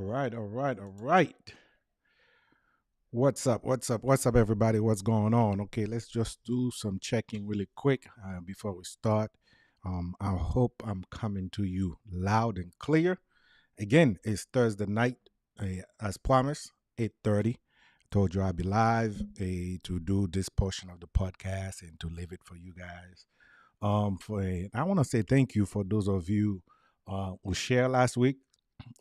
all right. What's up? What's up, everybody? What's going on? Okay, let's just do some checking really quick before we start. I hope I'm coming to you loud and clear. Again, it's Thursday night, as promised, 8:30. Told you I'd be live to do this portion of the podcast and to leave it for you guys. I want to say thank you for those of you who shared last week,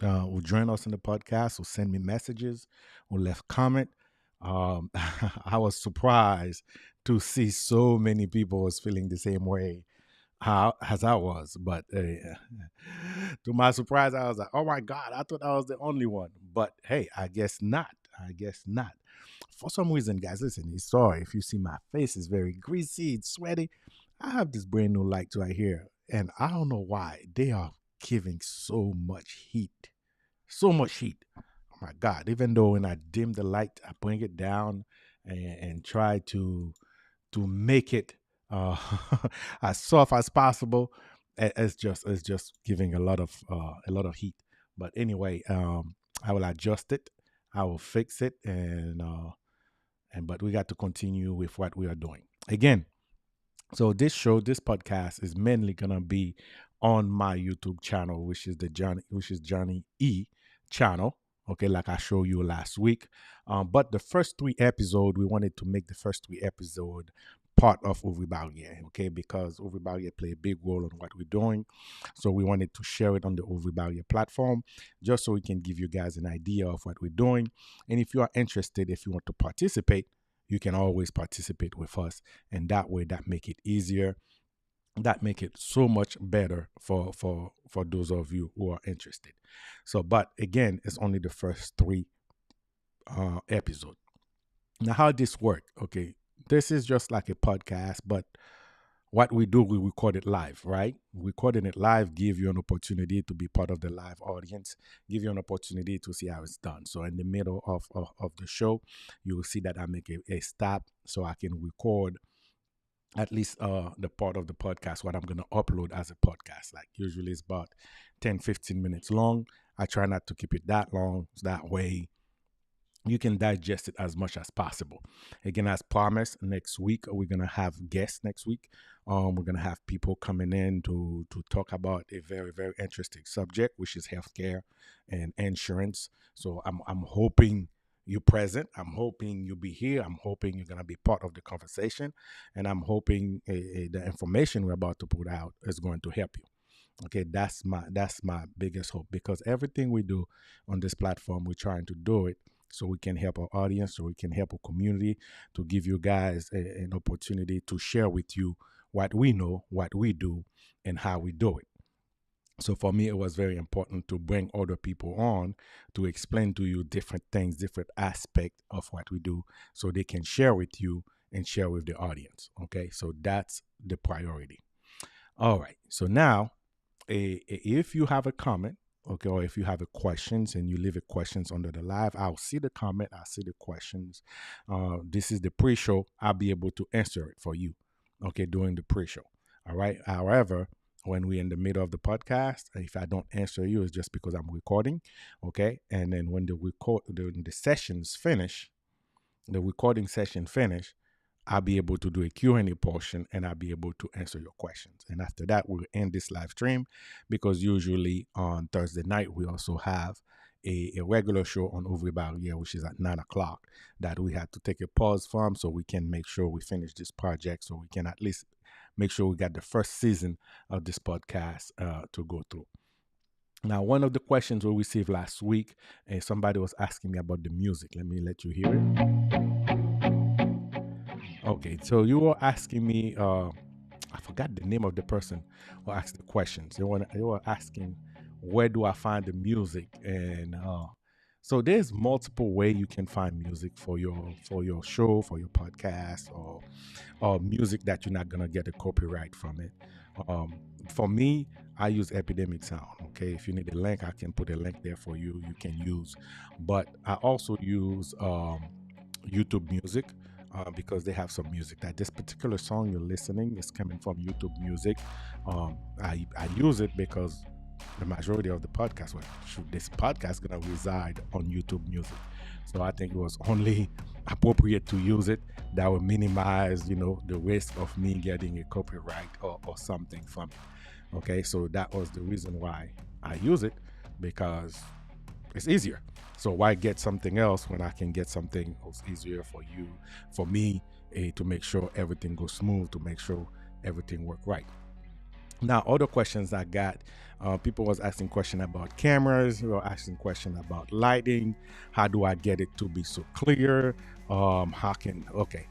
who joined us in the podcast, who sent me messages, who left comment. I was surprised to see so many people was feeling the same way as I was. But to my surprise, I was like, "Oh my God, I thought I was the only one." But hey, I guess not. I guess not. For some reason, guys, listen. Sorry if you see my face is very greasy, it's sweaty. I have this brand new light right here, and I don't know why they are giving so much heat, so much heat. Oh my God! Even though when I dim the light, I bring it down and try to make it uh, as soft as possible. It's just giving a lot of heat. But anyway, I will adjust it. I will fix it, and but we got to continue with what we are doing again. So this podcast is mainly gonna be on my YouTube channel, which is Johnny E channel. Okay, like I showed you last week. But the first three episode, we wanted to make the first three episode part of Ovibaria, okay, because Ovibaria play a big role in what we're doing. So we wanted to share it on the Ovibaria platform, just so we can give you guys an idea of what we're doing. And if you are interested, if you want to participate, you can always participate with us, and that way that make it easier, that make it so much better for those of you who are interested. So but again, it's only the first three episode. Now how this work, okay, this is just like a podcast, but what we do, we record it live, right? Recording it live give you an opportunity to be part of the live audience, give you an opportunity to see how it's done. So in the middle of the show, you will see that I make a stop so I can record at least the part of the podcast what I'm going to upload as a podcast. Like usually it's about 10-15 minutes long. I try not to keep it that long, so that way you can digest it as much as possible. Again, as promised, next week we're gonna have guests. Next week, we're gonna have people coming in to talk about a very interesting subject, which is healthcare and insurance. So I'm hoping you're present. I'm hoping you'll be here. I'm hoping you're gonna be part of the conversation, and I'm hoping the information we're about to put out is going to help you. Okay, that's my biggest hope, because everything we do on this platform, we're trying to do it so we can help our audience, so we can help our community, to give you guys an opportunity to share with you what we know, what we do, and how we do it. So for me, it was very important to bring other people on to explain to you different things, different aspects of what we do, so they can share with you and share with the audience. Okay, so that's the priority. All right, so now if you have a comment, okay, or if you have a questions and you leave a questions under the live, I'll see the comment, I'll see the questions. This is the pre-show. I'll be able to answer it for you, okay, during the pre-show. All right. However, when we're in the middle of the podcast, if I don't answer you, it's just because I'm recording, okay. And then when the sessions finish, the recording session finish, I'll be able to do a Q&A portion, and I'll be able to answer your questions. And after that, we'll end this live stream, because usually on Thursday night, we also have a regular show on Over Barrier, which is at 9 o'clock, that we had to take a pause from so we can make sure we finish this project, so we can at least make sure we got the first season of this podcast to go through. Now, one of the questions we received last week, somebody was asking me about the music. Let me let you hear it. Okay, so you were asking me. I forgot the name of the person who asked the questions. They were asking, where do I find the music? And so there's multiple way you can find music for your show, for your podcast, or music that you're not gonna get a copyright from it. Um, for me, I use Epidemic Sound. Okay, if you need a link, I can put a link there for you. You can use, but I also use YouTube Music, because they have some music. That this particular song you're listening is coming from YouTube Music. I use it because the majority of the podcast, well, shoot, this podcast gonna reside on YouTube Music. So I think it was only appropriate to use it. That would minimize, the risk of me getting a copyright or something from it. Okay, so that was the reason why I use it, because it's easier. So why get something else when I can get something else easier for you, for me, to make sure everything goes smooth, to make sure everything work right. Now, other questions I got, people was asking question about cameras, were asking question about lighting. How do I get it to be so clear? Okay,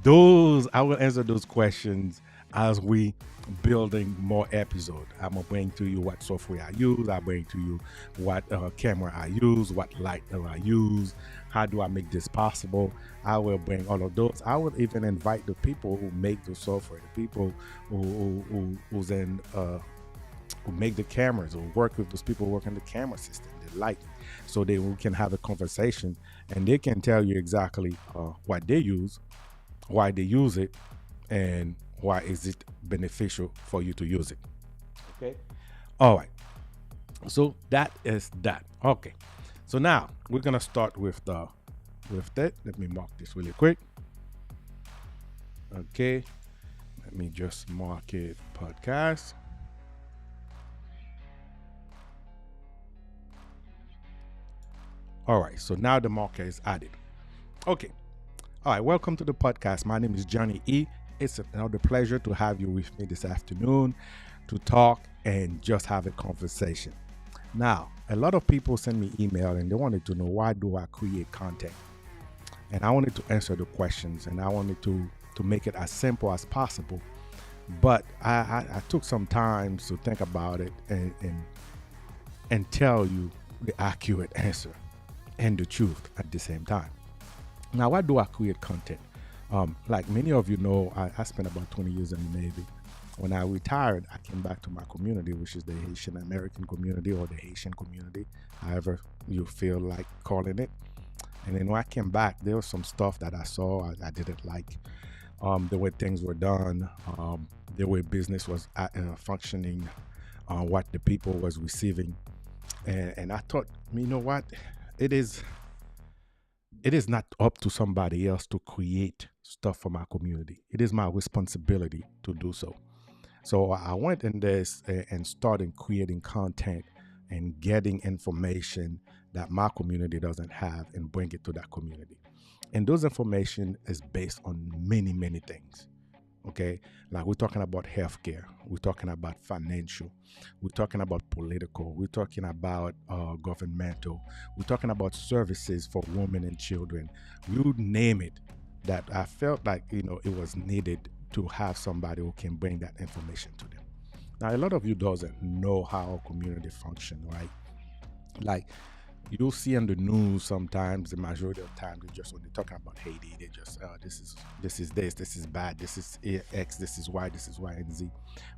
those I will answer those questions as we building more episode. I'm gonna bring to you what software I use. I bring to you what camera I use, what light I use. How do I make this possible? I will bring all of those. I will even invite the people who make the software, the people who's in who make the cameras, or work with those people who work on the camera system, the lighting, so they we can have a conversation and they can tell you exactly what they use, why they use it, and why is it beneficial for you to use it. Okay. All right. So that is that. Okay. So now we're gonna start with that. Let me mark this really quick. Okay. Let me just mark it podcast. All right. So now the marker is added. Okay. All right. Welcome to the podcast. My name is Johnny E. It's another pleasure to have you with me this afternoon to talk and just have a conversation. Now, a lot of people send me email and they wanted to know, why do I create content? And I wanted to answer the questions, and I wanted to make it as simple as possible. But I took some time to think about it and tell you the accurate answer and the truth at the same time. Now, why do I create content? Like many of you know, I spent about 20 years in the Navy. When I retired, I came back to my community, which is the Haitian American community, or the Haitian community, however you feel like calling it. And then when I came back, there was some stuff that I saw I didn't like. The way things were done, the way business was functioning, what the people was receiving. And I thought, you know what? It is not up to somebody else to create stuff for my community. It is my responsibility to do so. So I went in this and started creating content and getting information that my community doesn't have and bring it to that community. And those information is based on many, many things. Okay, like we're talking about healthcare, we're talking about financial, we're talking about political, we're talking about governmental, we're talking about services for women and children. You name it. That I felt like it was needed to have somebody who can bring that information to them. Now, a lot of you doesn't know how our community function, right? Like, you'll see on the news sometimes, the majority of the time, they just, when they're talking about Haiti, they just this is bad, this is X, this is Y and Z.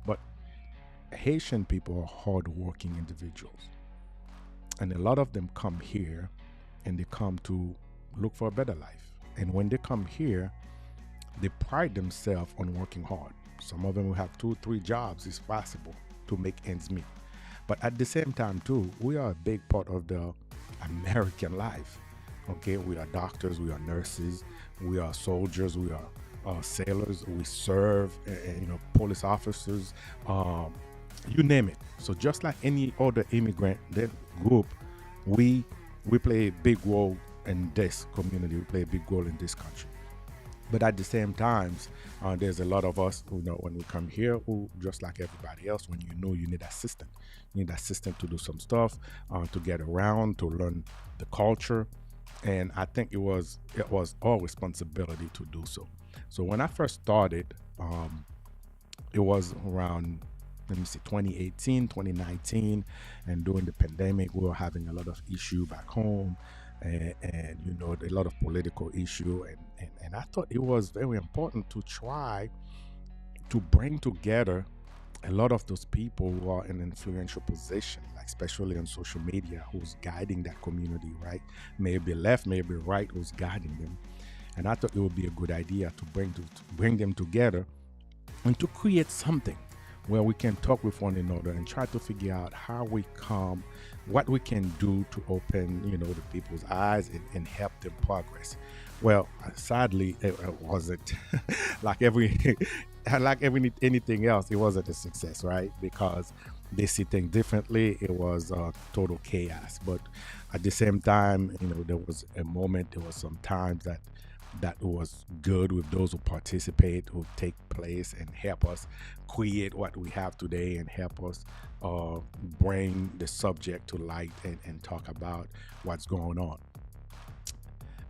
But Haitian people are hardworking individuals, and a lot of them come here and they come to look for a better life. And when they come here, they pride themselves on working hard. Some of them will have 2-3 jobs, if possible, to make ends meet. But at the same time too, we are a big part of the American life. Okay, we are doctors, we are nurses, we are soldiers, we are sailors, we serve, police officers, you name it. So just like any other immigrant that group, we play a big role in this community. We play a big role in this country. But at the same times, there's a lot of us who know when we come here, who just like everybody else, when you need assistance. You need assistance to do some stuff, to get around, to learn the culture. And I think it was our responsibility to do so. So when I first started, it was around, let me see, 2018, 2019, and during the pandemic, we were having a lot of issue back home, and a lot of political issue, and I thought it was very important to try to bring together a lot of those people who are in influential position, like especially on social media, who's guiding that community, right? Maybe left, maybe right, who's guiding them. And I thought it would be a good idea to bring them together and to create something where we can talk with one another and try to figure out how we come, what we can do to open, the people's eyes and help them progress. Well, sadly, it wasn't like every like every anything else. It wasn't a success, right? Because they see things differently. It was total chaos. But at the same time, there was a moment. There was some times that was good with those who participate, who take place and help us create what we have today and help us bring the subject to light and talk about what's going on.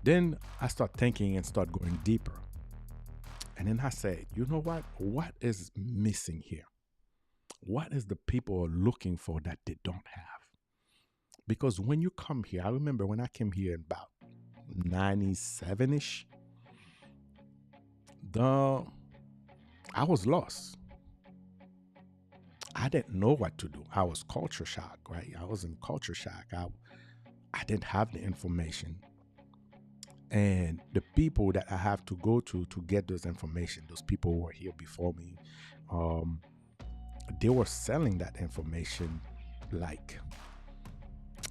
Then I start thinking and start going deeper. And then I said, you know what? What is missing here? What is the people are looking for that they don't have? Because when you come here, I remember when I came here in about 97 ish, the I was lost. I didn't know what to do. I was culture shock, right? I was in culture shock. I didn't have the information. And the people that I have to go to get those information, those people who were here before me, um, they were selling that information like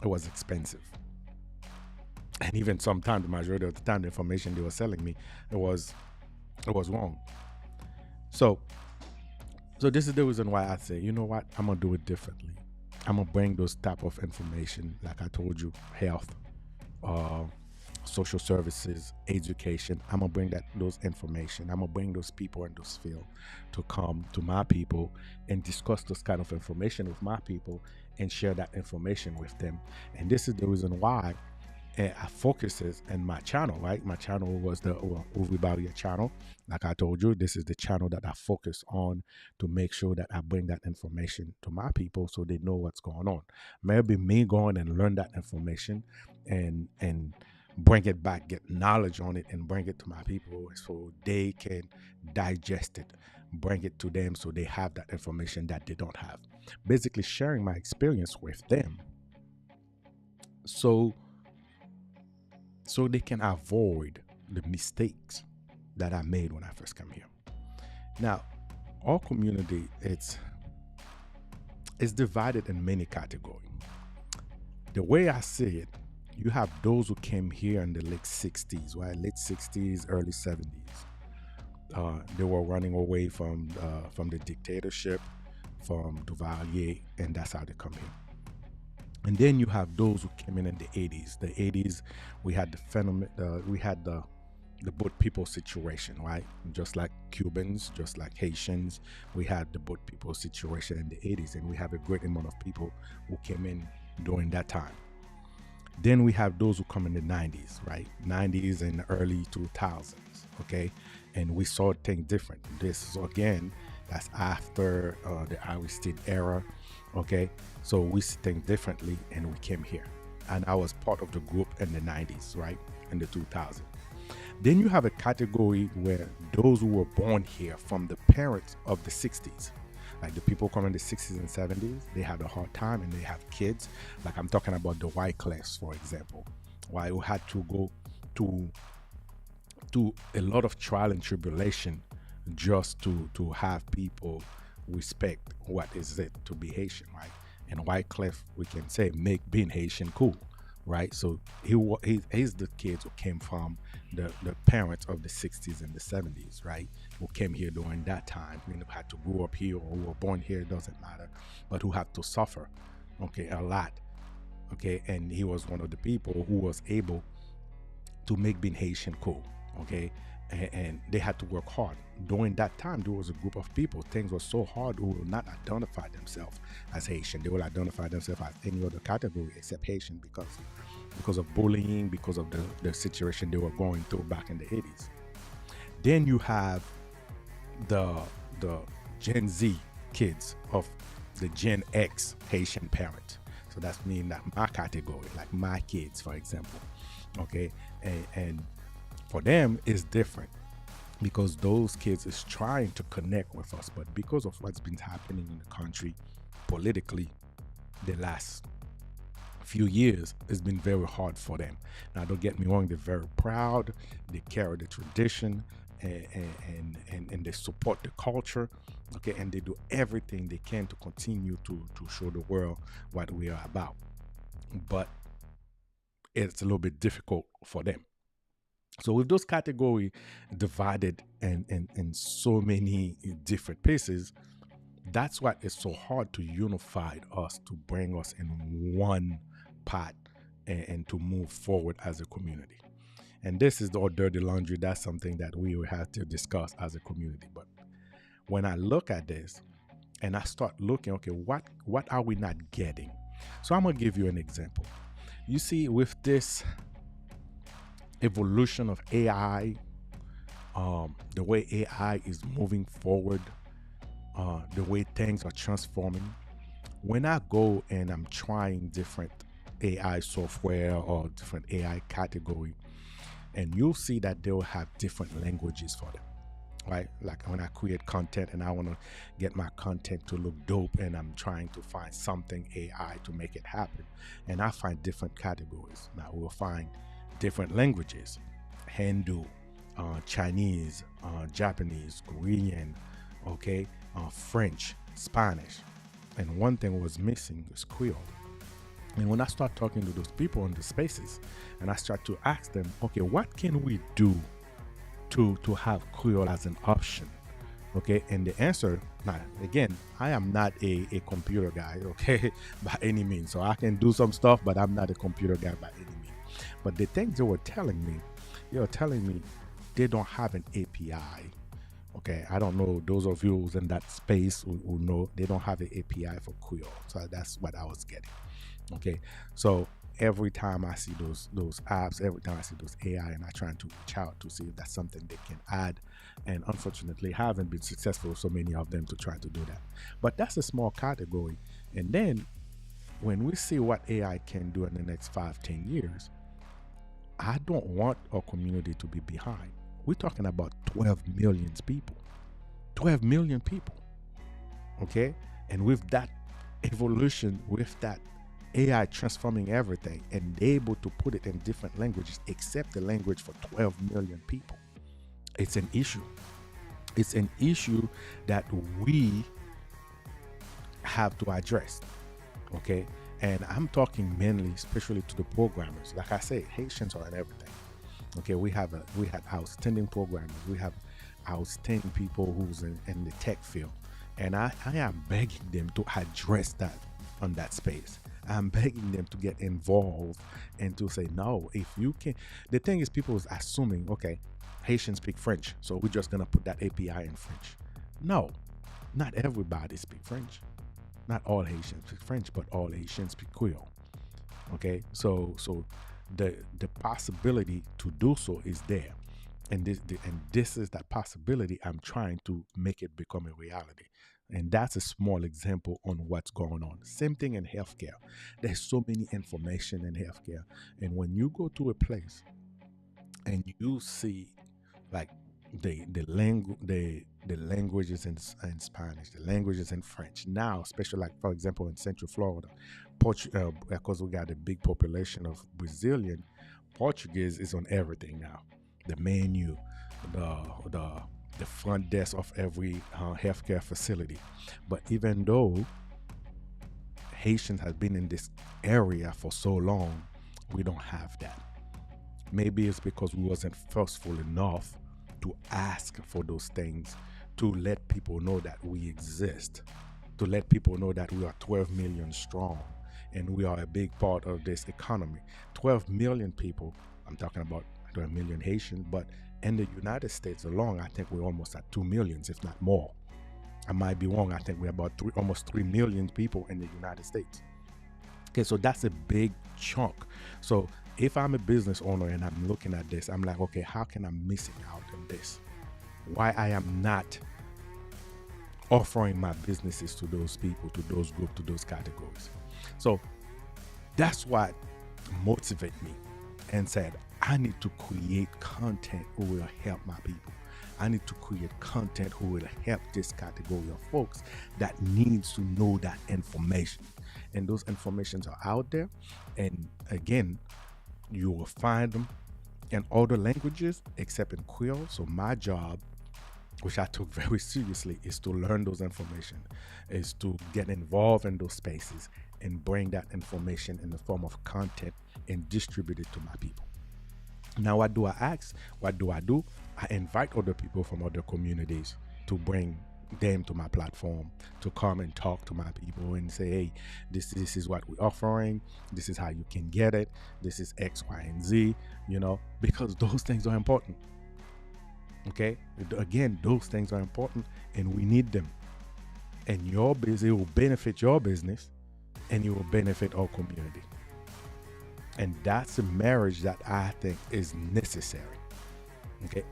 it was expensive. And even sometimes, the majority of the time, the information they were selling me, it was it was wrong. So so this is the reason why I say, you know what, I'm gonna do it differently. I'm gonna bring those type of information, like I told you, health, uh, social services, education. I'm gonna bring that those information. I'm gonna bring those people in those field to come to my people and discuss this kind of information with my people and share that information with them. And this is the reason why I focuses in my channel, right? My channel was the Uvi Barrier channel. Like I told you, this is the channel that I focus on to make sure that I bring that information to my people so they know what's going on. Maybe me going and learn that information and bring it back, get knowledge on it and bring it to my people so they can digest it, bring it to them so they have that information that they don't have. Basically sharing my experience with them so so they can avoid the mistakes that I made when I first came here. Now, our community it's divided in many categories. The way I see it, you have those who came here in the late 60s, right? Late 60s, early 70s. They were running away from the dictatorship, from Duvalier, and that's how they come here. And then you have those who came in the 80s. The 80s, we had the phenomenon, we had the boat people situation, right? Just like Cubans, just like Haitians, we had the boat people situation in the 80s, and we have a great amount of people who came in during that time. Then we have those who come in the 90s, right? 90s and early 2000s, okay? And we saw things different. This is again, that's after the Aristide era, okay? So we see things differently and we came here. And I was part of the group in the 90s, right? In the 2000s. Then you have a category where those who were born here from the parents of the 60s, like the people coming in the 60s and 70s, they had a hard time and they have kids. Like I'm talking about the white class, for example, why who had to go to a lot of trial and tribulation just to have people respect what is it to be Haitian, right? And Wycliffe, we can say, make being Haitian cool, right? So he's the kids who came from the parents of the 60s and the 70s, right? Who came here during that time, had to grow up here or who were born here, it doesn't matter, but who had to suffer, okay, a lot, okay? And he was one of the people who was able to make being Haitian cool, okay? And they had to work hard. During that time, there was a group of people, things were so hard, who will not identify themselves as Haitian. They will identify themselves as any other category except Haitian because of bullying, because of the situation they were going through back in the 80s. Then you have the the Gen Z kids of the Gen X Haitian parent. So that's mean that my category, like my kids, for example, okay, and for them it's different because those kids is trying to connect with us, but because of what's been happening in the country politically the last few years, it's been very hard for them. Now don't get me wrong, they're very proud, they carry the tradition, and they support the culture, okay, and they do everything they can to continue to show the world what we are about. But it's a little bit difficult for them. So with those categories divided in so many different pieces, that's why it's so hard to unify us, to bring us in one pot, and to move forward as a community. And this is the dirty laundry. That's something that we will have to discuss as a community. But when I look at this and I start looking, okay, what are we not getting? So I'm gonna give you an example. You see, with this evolution of AI, the way AI is moving forward, the way things are transforming. When I go and I'm trying different AI software or different AI category, and you'll see that they'll have different languages for them, right? Like when I create content and I want to get my content to look dope, and I'm trying to find something AI to make it happen, and I find different categories. Now we'll find different languages: Hindu, Chinese, Japanese, Korean, okay, French, Spanish, and one thing was missing is Creole. And when I start talking to those people in the spaces, and I start to ask them, okay, what can we do to have Creole as an option? Okay, and the answer, now again, I am not a computer guy, okay, by any means. So I can do some stuff, but I'm not a computer guy by any means. But the things they were telling me they don't have an API. Okay, I don't know those of you who's in that space who know they don't have an API for Creole. So that's what I was getting. Okay, so every time I see those apps, every time I see those AI, and I trying to reach out to see if that's something they can add, and unfortunately haven't been successful. So many of them to try to do that, but that's a small category. And then when we see what AI can do in the next 5, 10 years, I don't want our community to be behind. We're talking about 12 million people. 12 million people. Okay? And with that evolution, with that AI transforming everything and able to put it in different languages except the language for 12 million people, it's an issue. It's an issue that we have to address. Okay? And I'm talking mainly, especially to the programmers. Like I say, Haitians are in everything. Okay, we had outstanding programmers. We have outstanding people who's in the tech field, and I am begging them to address that on that space. I'm begging them to get involved and to say no. If you can, the thing is, people is assuming, okay, Haitians speak French, so we're just gonna put that API in French. No, not everybody speak French. Not all Haitians speak French, but all Haitians speak Creole. Okay, so the possibility to do so is there, and this is that possibility. I'm trying to make it become a reality, and that's a small example on what's going on. Same thing in healthcare. There's so many information in healthcare, and when you go to a place and you see like the languages in Spanish, the languages in French now, especially like for example in Central Florida, because we got a big population of Brazilian. Portuguese is on everything now. The menu, the the the front desk of every healthcare facility. But even though Haitians have been in this area for so long, we don't have that. Maybe it's because we wasn't forceful enough to ask for those things, to let people know that we exist, to let people know that we are 12 million strong and we are a big part of this economy. 12 million people, I'm talking about 12 million Haitians, but in the United States alone, I think we're almost at 2 millions, if not more. I might be wrong. I think we're about almost 3 million people in the United States. Okay, so that's a big chunk. So if I'm a business owner and I'm looking at this, I'm like, okay, how can I missing out on this? Why I am not offering my businesses to those people, to those groups, to those categories. So that's what motivated me and said, I need to create content who will help my people. I need to create content who will help this category of folks that needs to know that information. And those informations are out there. And again, you will find them in other languages except in Creole. So my job, which I took very seriously, is to learn those information, is to get involved in those spaces and bring that information in the form of content and distribute it to my people. Now, what do I ask? What do I do? I invite other people from other communities to bring them to my platform to come and talk to my people and say, hey, this is what we're offering. This is how you can get it. This is X, Y, and Z, because those things are important. Okay. Again, those things are important and we need them. And your business, it will benefit your business and it will benefit our community. And that's a marriage that I think is necessary. Okay.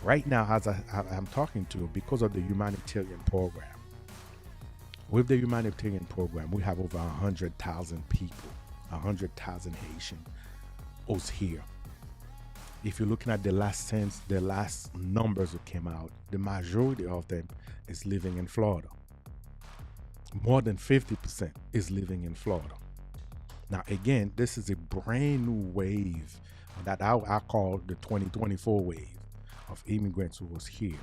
Right now, as I'm talking to, because of the humanitarian program, with the humanitarian program, we have over 100,000 people, 100,000 Haitian us here. If you're looking at the last numbers that came out, the majority of them is living in Florida. More than 50% is living in Florida. Now, again, this is a brand new wave that I call the 2024 wave of immigrants who was here.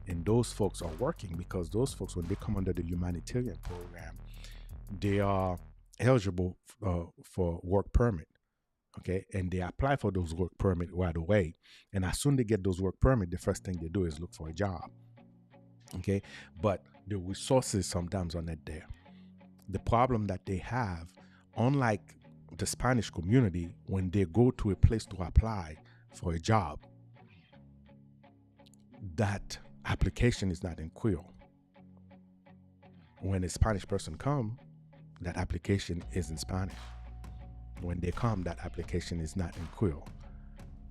And those folks are working because those folks, when they come under the humanitarian program, they are eligible for work permit. Okay. And they apply for those work permit right away. And as soon as they get those work permit, the first thing they do is look for a job. Okay. But the resources sometimes are not there. The problem that they have, unlike the Spanish community, when they go to a place to apply for a job, that application is not in Creole. When a Spanish person come, that application is in Spanish. When they come, that application is not in Creole.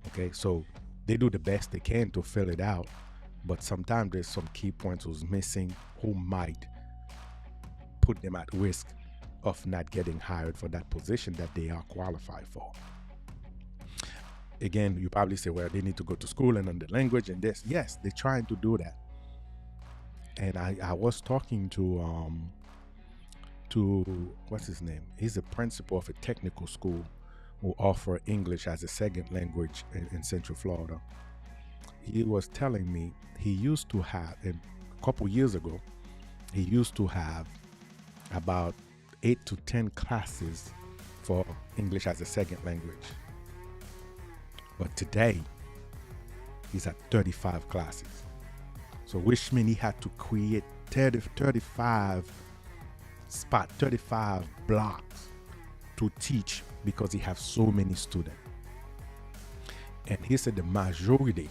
Okay, so they do the best they can to fill it out, but sometimes there's some key points who's missing who might put them at risk of not getting hired for that position that they are qualified for. Again, you probably say, well, they need to go to school and learn the language and this. Yes, they're trying to do that. And I was talking to what's his name? He's a principal of a technical school who offer English as a second language in Central Florida. He was telling me he used to have, a couple years ago, he used to have about 8 to 10 classes for English as a second language. But today, he's at 35 classes. So which means he had to create 35 blocks to teach because he has so many students. And he said the majority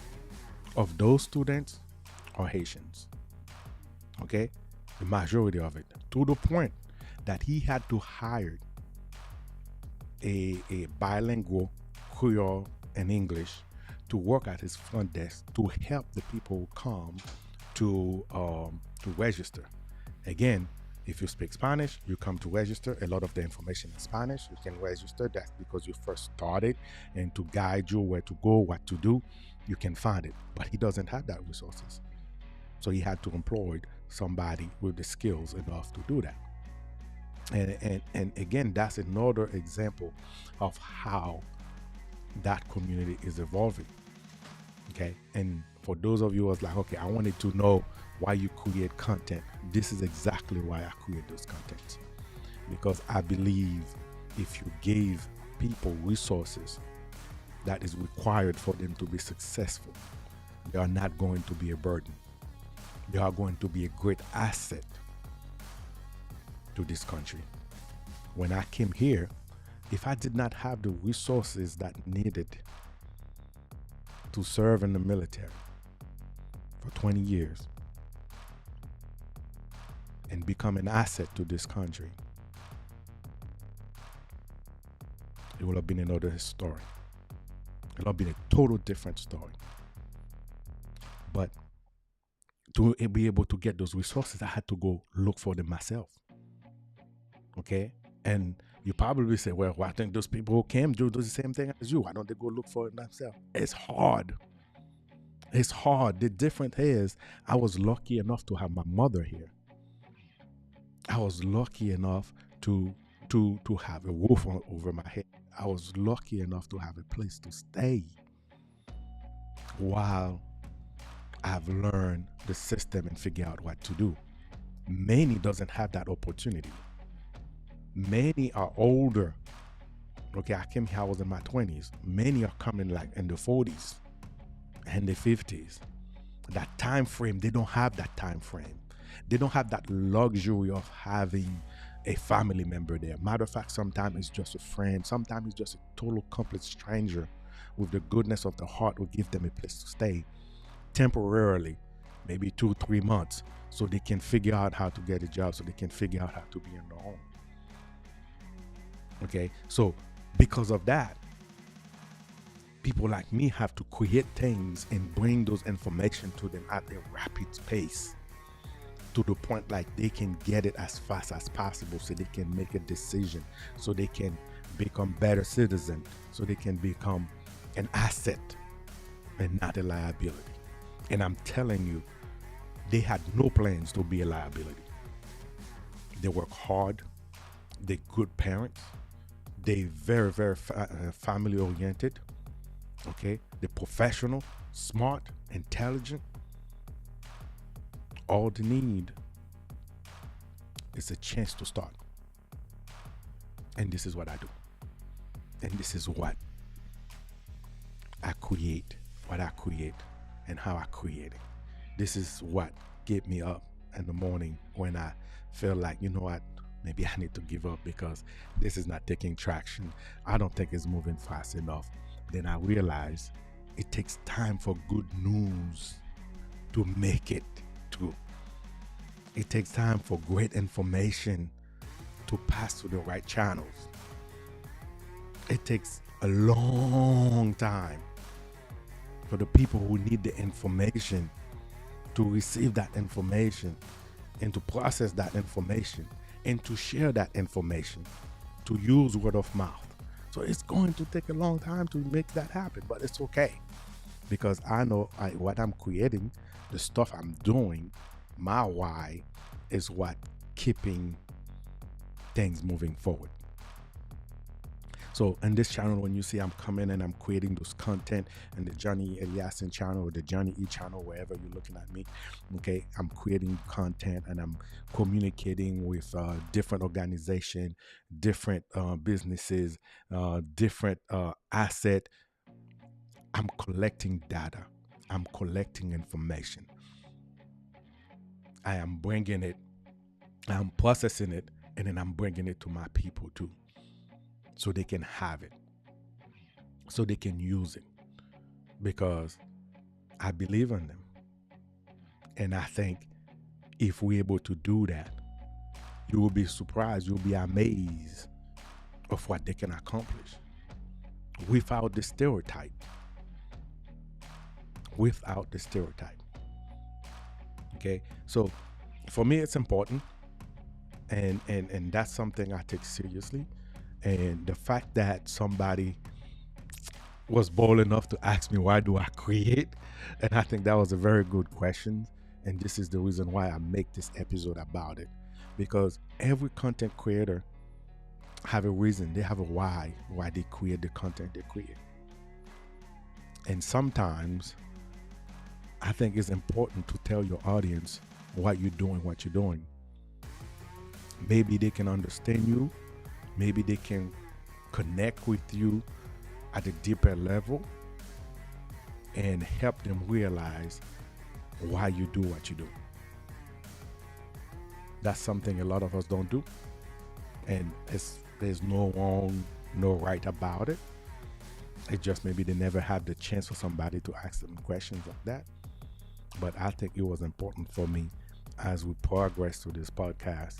of those students are Haitians. Okay? The majority of it. To the point that he had to hire a bilingual Creole and English to work at his front desk to help the people who come to register. Again, if you speak Spanish, you come to register. A lot of the information in Spanish, you can register. That's because you first started, and to guide you where to go, what to do, you can find it. But he doesn't have that resources. So he had to employ somebody with the skills enough to do that. And again, that's another example of how that community is evolving. Okay. And for those of you who was like, okay, I wanted to know why you create content. This is exactly why I create those contents. Because I believe if you gave people resources that is required for them to be successful, they are not going to be a burden. They are going to be a great asset to this country. When I came here, if I did not have the resources that needed to serve in the military for 20 years and become an asset to this country, it would have been another story. It would have been a total different story. But to be able to get those resources, I had to go look for them myself. Okay? And you probably say, well, why don't those people who came do the same thing as you? Why don't they go look for it themselves? It's hard. It's hard. The difference is I was lucky enough to have my mother here. I was lucky enough to have a roof over my head. I was lucky enough to have a place to stay. while I've learned the system and figure out what to do. Many doesn't have that opportunity. Many are older. Okay, I came here, I was in my 20s. Many are coming like in the 40s and the 50s. That time frame, they don't have that time frame. They don't have that luxury of having a family member there. Matter of fact, sometimes it's just a friend, sometimes it's just a total complete stranger with the goodness of the heart will give them a place to stay temporarily, maybe 2 3 months, so they can figure out how to get a job, so they can figure out how to be on their own. Okay, so because of that, people like me have to create things and bring those information to them at a rapid pace, to the point like they can get it as fast as possible so they can make a decision, so they can become better citizens, so they can become an asset and not a liability. And I'm telling you, they had no plans to be a liability. They work hard, they're good parents, they very family oriented. Okay, they're professional, smart, intelligent. All they need is a chance to start. And this is what I do. And this is what I create, and how I create it. This is what get me up in the morning when I feel like, you know what, maybe I need to give up because this is not taking traction. I don't think it's moving fast enough. Then I realize it takes time for good news to make it to. It takes time for great information to pass through the right channels. It takes a long time for the people who need the information to receive that information and to process that information and to share that information, to use word of mouth. So it's going to take a long time to make that happen, but it's okay because I know what I'm creating, the stuff I'm doing, my why is what keeping things moving forward. So in this channel, when you see I'm coming and I'm creating those content in the Johnny Eliason channel or the Johnny E channel, wherever you're looking at me, okay, I'm creating content and I'm communicating with different organizations, different businesses, different asset. I'm collecting data. I'm collecting information. I am bringing it, I'm processing it, and then I'm bringing it to my people too, so they can have it, so they can use it, because I believe in them. And I think if we're able to do that, you will be surprised, you'll be amazed of what they can accomplish without the stereotype. Without the stereotype. Okay, so for me, it's important, and that's something I take seriously. And the fact that somebody was bold enough to ask me why do I create, and I think that was a very good question. And this is the reason why I make this episode about it, because every content creator have a reason, they have a why they create the content they create. And sometimes I think it's important to tell your audience what you're doing. Maybe they can understand you. Maybe they can connect with you at a deeper level and help them realize why you do what you do. That's something a lot of us don't do. And there's no wrong, no right about it. It's just maybe they never had the chance for somebody to ask them questions like that. But I think it was important for me as we progress through this podcast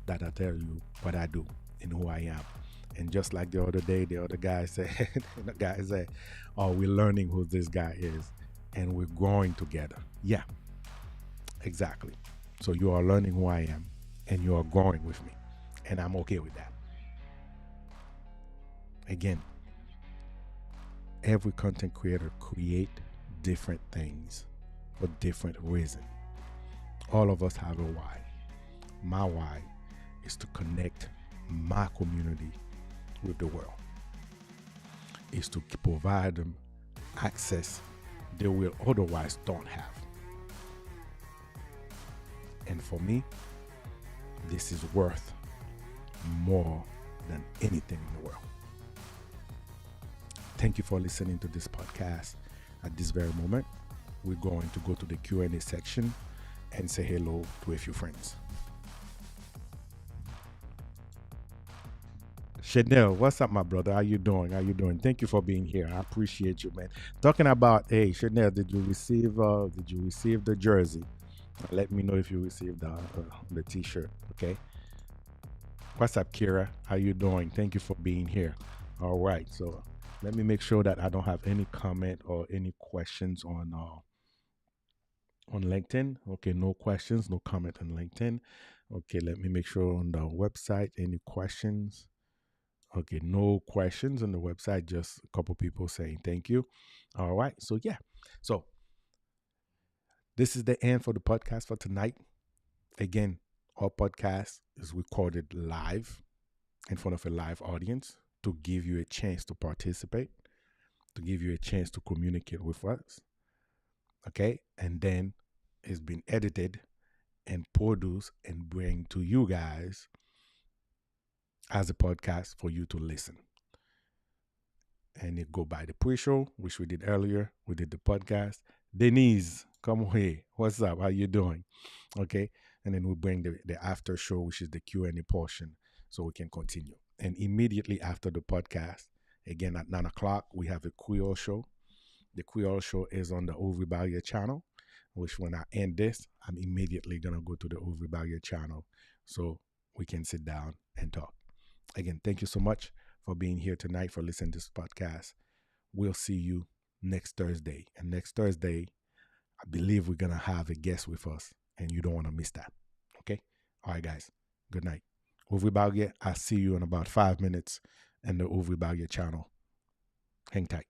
that I tell you what I do and who I am. And just like the other day, the other guy said, the guy said, oh, we're learning who this guy is and we're growing together. Yeah, exactly. So you are learning who I am and you are growing with me. And I'm okay with that. Again, every content creator create different things for different reasons. All of us have a why. My why is to connect my community with the world. Is to provide them access they will otherwise don't have. And for me, this is worth more than anything in the world. Thank you for listening to this podcast. At this very moment, we're going to go to the Q&A section and say hello to a few friends. Chanel, what's up, my brother? How you doing? How you doing? Thank you for being here. I appreciate you, man. Talking about, hey, Chanel, did you receive the jersey? Let me know if you received the T-shirt. Okay. What's up, Kira? How you doing? Thank you for being here. All right. So let me make sure that I don't have any comment or any questions on LinkedIn. Okay, no questions, no comment on LinkedIn. Okay, let me make sure on the website any questions. Okay, no questions on the website, just a couple people saying thank you. All right, so yeah. So this is the end for the podcast for tonight. Again, our podcast is recorded live in front of a live audience to give you a chance to participate, to give you a chance to communicate with us. Okay, and then it's been edited and produced and bring to you guys as a podcast for you to listen. And it go by the pre-show, which we did earlier. We did the podcast. Denise, come here. What's up? How you doing? Okay. And then we bring the after show, which is the Q&A portion, so we can continue. And immediately after the podcast, again at 9 o'clock, we have a Creole show. The Creole show is on the Ovry Barrier channel, which when I end this, I'm immediately going to go to the Ovry Barrier channel so we can sit down and talk. Again, thank you so much for being here tonight, for listening to this podcast. We'll see you next Thursday. And next Thursday, I believe we're going to have a guest with us, and you don't want to miss that. Okay? All right, guys. Good night. Ovry Barrier, I'll see you in about 5 minutes in the Ovry Barrier channel. Hang tight.